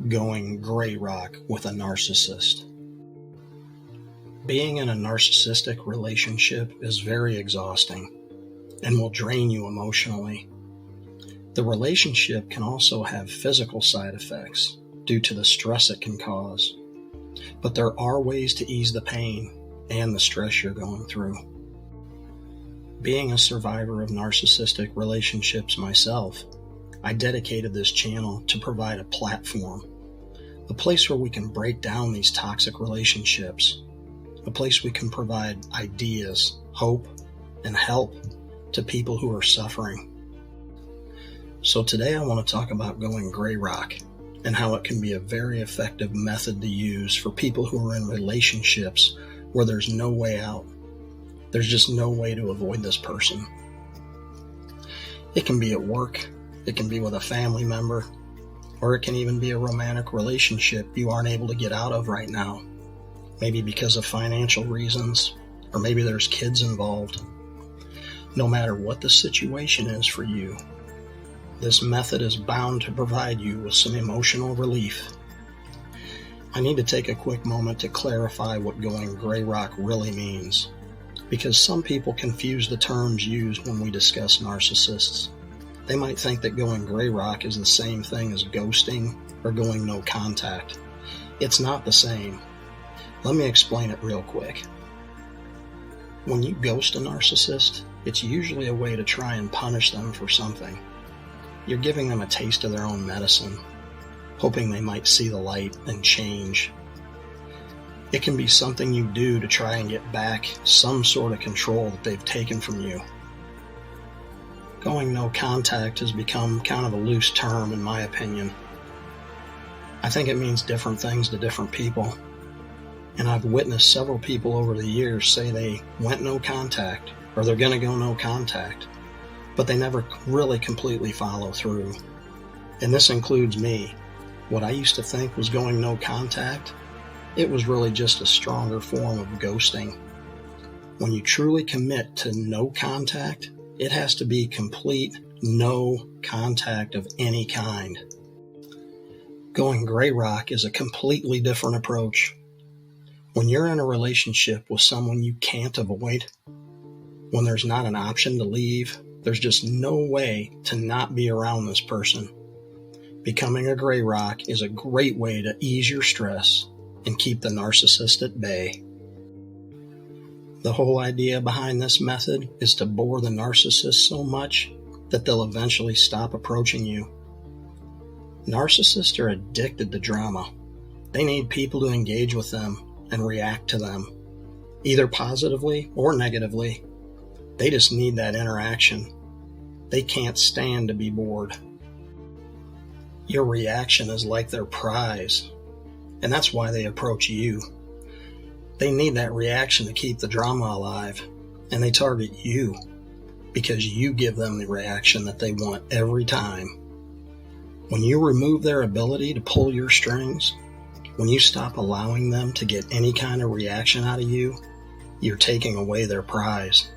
Going gray rock with a narcissist. Being in a narcissistic relationship is very exhausting and will drain you emotionally. The relationship can also have physical side effects due to the stress it can cause, but there are ways to ease the pain and the stress you're going through. Being a survivor of narcissistic relationships myself, I dedicated this channel to provide a platform, a place where we can break down these toxic relationships, a place we can provide ideas, hope, and help to people who are suffering. So today I want to talk about going gray rock and how it can be a very effective method to use for people who are in relationships where there's no way out. There's just no way to avoid this person. It can be at work, it can be with a family member, or it can even be a romantic relationship you aren't able to get out of right now. Maybe because of financial reasons, or maybe there's kids involved. No matter what the situation is for you, this method is bound to provide you with some emotional relief. I need to take a quick moment to clarify what going gray rock really means, because some people confuse the terms used when we discuss narcissists. They might think that going gray rock is the same thing as ghosting or going no contact. It's not the same. Let me explain it real quick. When you ghost a narcissist, it's usually a way to try and punish them for something. You're giving them a taste of their own medicine, hoping they might see the light and change. It can be something you do to try and get back some sort of control that they've taken from you. Going no contact has become kind of a loose term in my opinion. I think it means different things to different people. And I've witnessed several people over the years say they went no contact or they're going to go no contact, but they never really completely follow through. And this includes me. What I used to think was going no contact, it was really just a stronger form of ghosting. When you truly commit to no contact, it has to be complete no contact of any kind. Going gray rock is a completely different approach. When you're in a relationship with someone you can't avoid, when there's not an option to leave, there's just no way to not be around this person. Becoming a gray rock is a great way to ease your stress and keep the narcissist at bay. The whole idea behind this method is to bore the narcissist so much that they'll eventually stop approaching you. Narcissists are addicted to drama. They need people to engage with them and react to them, either positively or negatively. They just need that interaction. They can't stand to be bored. Your reaction is like their prize, and that's why they approach you. They need that reaction to keep the drama alive, and they target you because you give them the reaction that they want every time. When you remove their ability to pull your strings, when you stop allowing them to get any kind of reaction out of you, you're taking away their prize.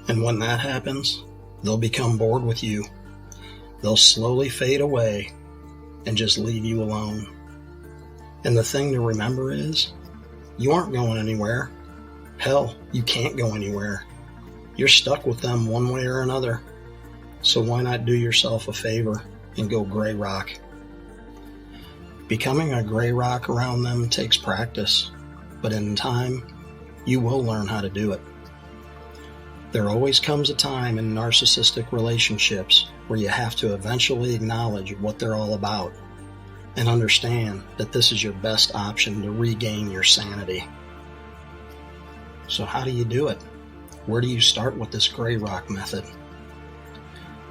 And when that happens, they'll become bored with you. They'll slowly fade away and just leave you alone. And the thing to remember is, you aren't going anywhere. Hell, you can't go anywhere. You're stuck with them one way or another. So why not do yourself a favor and go gray rock? Becoming a gray rock around them takes practice, but in time, you will learn how to do it. There always comes a time in narcissistic relationships where you have to eventually acknowledge what they're all about and understand that this is your best option to regain your sanity. So how do you do it? Where do you start with this gray rock method?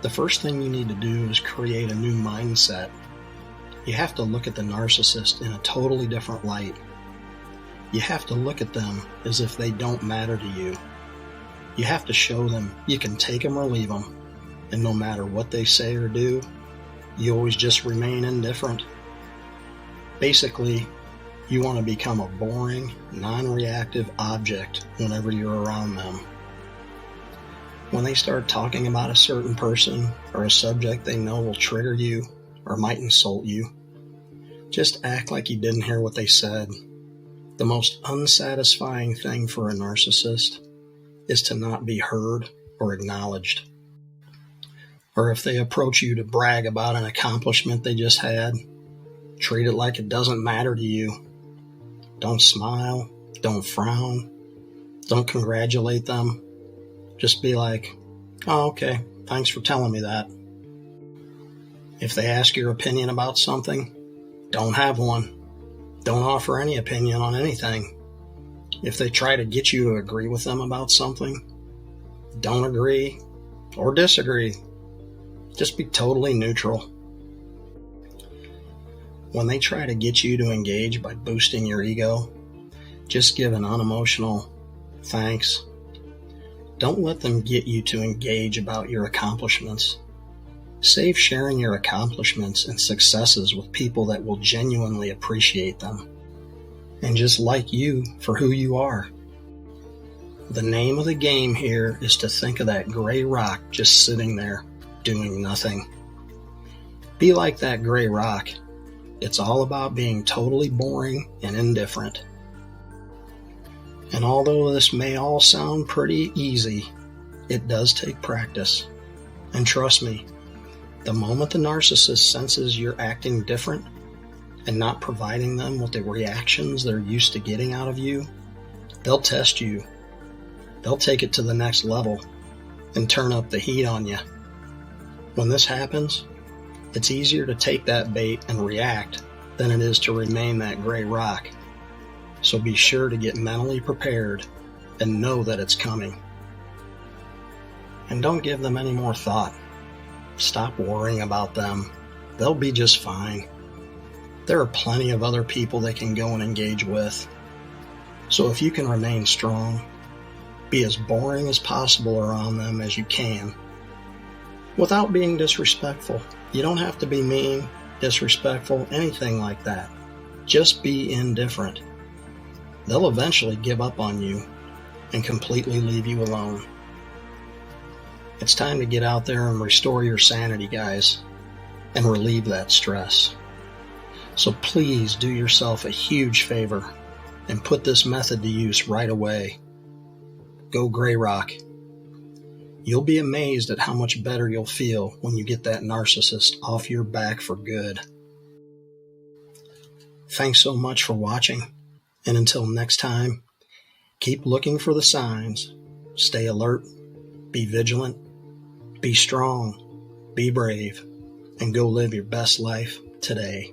The first thing you need to do is create a new mindset. You have to look at the narcissist in a totally different light. You have to look at them as if they don't matter to you. You have to show them you can take them or leave them, and no matter what they say or do, you always just remain indifferent. Basically, you want to become a boring, non-reactive object whenever you're around them. When they start talking about a certain person or a subject they know will trigger you, or might insult you. Just act like you didn't hear what they said. The most unsatisfying thing for a narcissist is to not be heard or acknowledged. Or if they approach you to brag about an accomplishment they just had, treat it like it doesn't matter to you. Don't smile, don't frown, don't congratulate them. Just be like, "Oh, okay, thanks for telling me that." If they ask your opinion about something, don't have one. Don't offer any opinion on anything. If they try to get you to agree with them about something, don't agree or disagree. Just be totally neutral. When they try to get you to engage by boosting your ego, just give an unemotional thanks. Don't let them get you to engage about your accomplishments. Save sharing your accomplishments and successes with people that will genuinely appreciate them and just like you for who you are. The name of the game here is to think of that gray rock just sitting there doing nothing. Be like that gray rock. It's all about being totally boring and indifferent. And although this may all sound pretty easy, it does take practice. And trust me, the moment the narcissist senses you're acting different and not providing them with the reactions they're used to getting out of you, they'll test you. They'll take it to the next level and turn up the heat on you. When this happens, it's easier to take that bait and react than it is to remain that gray rock. So be sure to get mentally prepared and know that it's coming. And don't give them any more thought. Stop worrying about them. They'll be just fine. There are plenty of other people they can go and engage with. So if you can remain strong, be as boring as possible around them as you can, without being disrespectful. You don't have to be mean, disrespectful, anything like that. Just be indifferent. They'll eventually give up on you and completely leave you alone. It's time to get out there and restore your sanity, guys, and relieve that stress. So please do yourself a huge favor and put this method to use right away. Go Gray Rock. You'll be amazed at how much better you'll feel when you get that narcissist off your back for good. Thanks so much for watching, and until next time, keep looking for the signs. Stay alert, be vigilant, be strong, be brave, and go live your best life today.